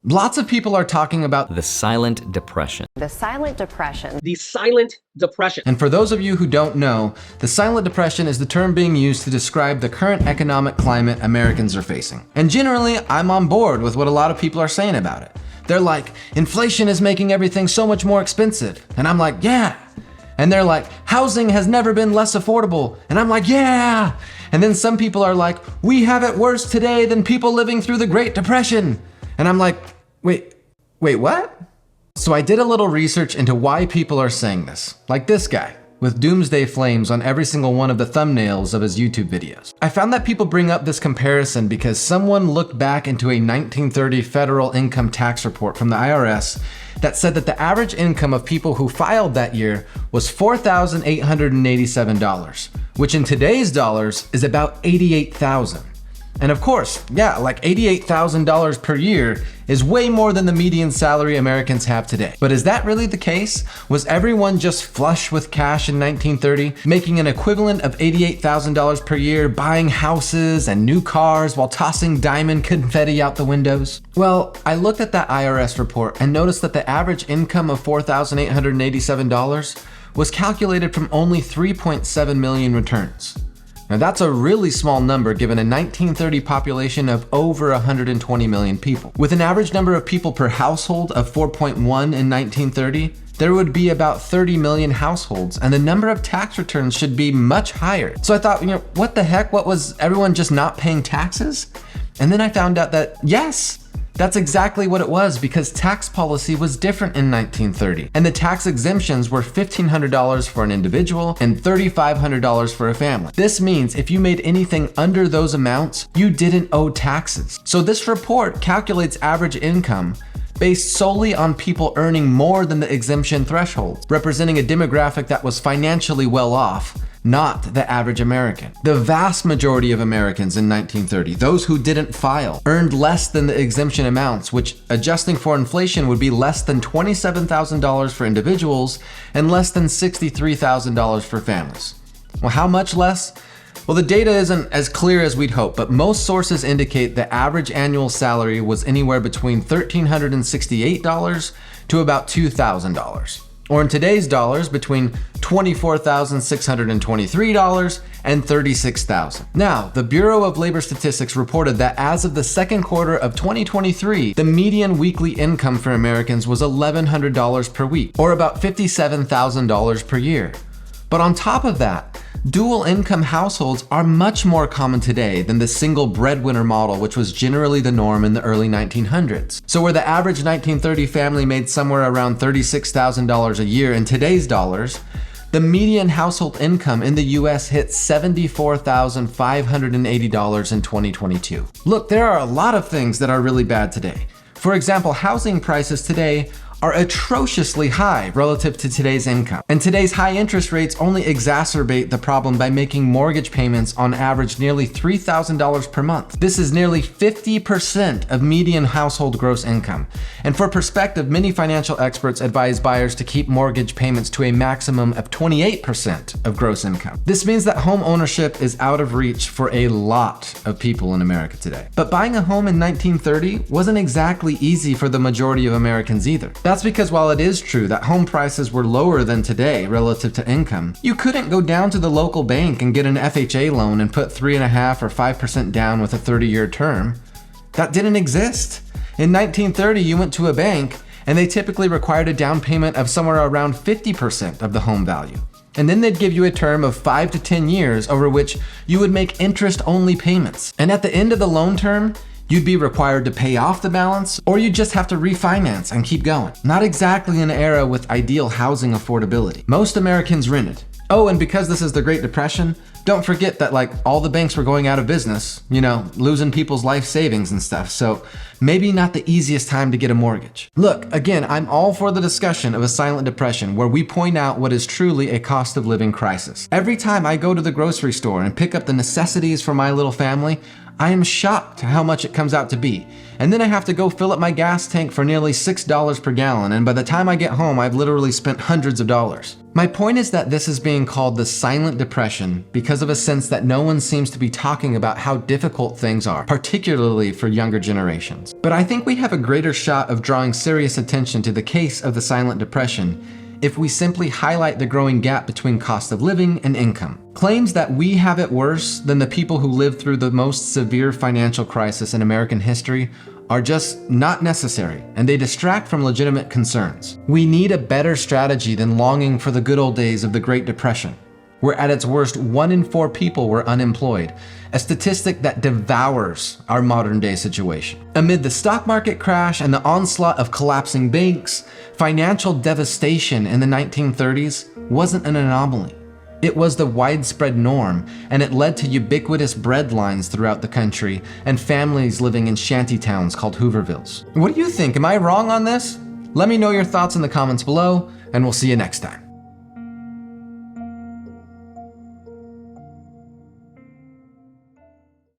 Lots of people are talking about the silent depression. The silent depression. The silent depression. And for those of you who don't know, the silent depression is the term being used to describe the current economic climate Americans are facing. And generally, I'm on board with what a lot of people are saying about it. They're like, inflation is making everything so much more expensive. And I'm like, yeah. And they're like, housing has never been less affordable. And I'm like, yeah. And then some people are like, we have it worse today than people living through the Great Depression. And I'm like, wait, what? So I did a little research into why people are saying this, like this guy with doomsday flames on every single one of the thumbnails of his YouTube videos. I found that people bring up this comparison because someone looked back into a 1930 federal income tax report from the IRS that said that the average income of people who filed that year was $4,887, which in today's dollars is about $88,000. And of course, yeah, like $88,000 per year is way more than the median salary Americans have today. But is that really the case? Was everyone just flush with cash in 1930, making an equivalent of $88,000 per year, buying houses and new cars while tossing diamond confetti out the windows? Well, I looked at that IRS report and noticed that the average income of $4,887 was calculated from only 3.7 million returns. Now that's a really small number given a 1930 population of over 120 million people. With an average number of people per household of 4.1 in 1930, there would be about 30 million households, and the number of tax returns should be much higher. So I thought, what the heck? What, was everyone just not paying taxes? And then I found out that yes, that's exactly what it was, because tax policy was different in 1930. And the tax exemptions were $1,500 for an individual and $3,500 for a family. This means if you made anything under those amounts, you didn't owe taxes. So this report calculates average income based solely on people earning more than the exemption threshold, representing a demographic that was financially well off, not the average American. The vast majority of Americans in 1930, those who didn't file, earned less than the exemption amounts, which, adjusting for inflation, would be less than $27,000 for individuals and less than $63,000 for families. Well, how much less? Well, the data isn't as clear as we'd hope, but most sources indicate the average annual salary was anywhere between $1,368 to about $2,000. Or in today's dollars, between $24,623 and $36,000. Now, the Bureau of Labor Statistics reported that as of the second quarter of 2023, the median weekly income for Americans was $1,100 per week, or about $57,000 per year. But on top of that, dual income households are much more common today than the single breadwinner model, which was generally the norm in the early 1900s. So where the average 1930 family made somewhere around $36,000 a year in today's dollars, the median household income in the US hit $74,580 in 2022. Look, there are a lot of things that are really bad today. For example, housing prices today are atrociously high relative to today's income. And today's high interest rates only exacerbate the problem by making mortgage payments on average nearly $3,000 per month. This is nearly 50% of median household gross income. And for perspective, many financial experts advise buyers to keep mortgage payments to a maximum of 28% of gross income. This means that home ownership is out of reach for a lot of people in America today. But buying a home in 1930 wasn't exactly easy for the majority of Americans either. That's because while it is true that home prices were lower than today relative to income, you couldn't go down to the local bank and get an FHA loan and put 3.5% or 5% down with a 30-year term. That didn't exist. In 1930, you went to a bank and they typically required a down payment of somewhere around 50% of the home value. And then they'd give you a term of 5 to 10 years over which you would make interest-only payments. And at the end of the loan term, you'd be required to pay off the balance, or you'd just have to refinance and keep going. Not exactly an era with ideal housing affordability. Most Americans rented. Oh, and because this is the Great Depression, don't forget that all the banks were going out of business, losing people's life savings and stuff. So maybe not the easiest time to get a mortgage. Look, again, I'm all for the discussion of a silent depression where we point out what is truly a cost of living crisis. Every time I go to the grocery store and pick up the necessities for my little family, I am shocked how much it comes out to be. And then I have to go fill up my gas tank for nearly $6 per gallon, and by the time I get home, I've literally spent hundreds of dollars. My point is that this is being called the silent depression because of a sense that no one seems to be talking about how difficult things are, particularly for younger generations. But I think we have a greater shot of drawing serious attention to the case of the silent depression if we simply highlight the growing gap between cost of living and income. Claims that we have it worse than the people who lived through the most severe financial crisis in American history are just not necessary, and they distract from legitimate concerns. We need a better strategy than longing for the good old days of the Great Depression, where at its worst, 1 in 4 people were unemployed, a statistic that devours our modern day situation. Amid the stock market crash and the onslaught of collapsing banks, financial devastation in the 1930s wasn't an anomaly. It was the widespread norm, and it led to ubiquitous bread lines throughout the country and families living in shanty towns called Hoovervilles. What do you think? Am I wrong on this? Let me know your thoughts in the comments below, and we'll see you next time.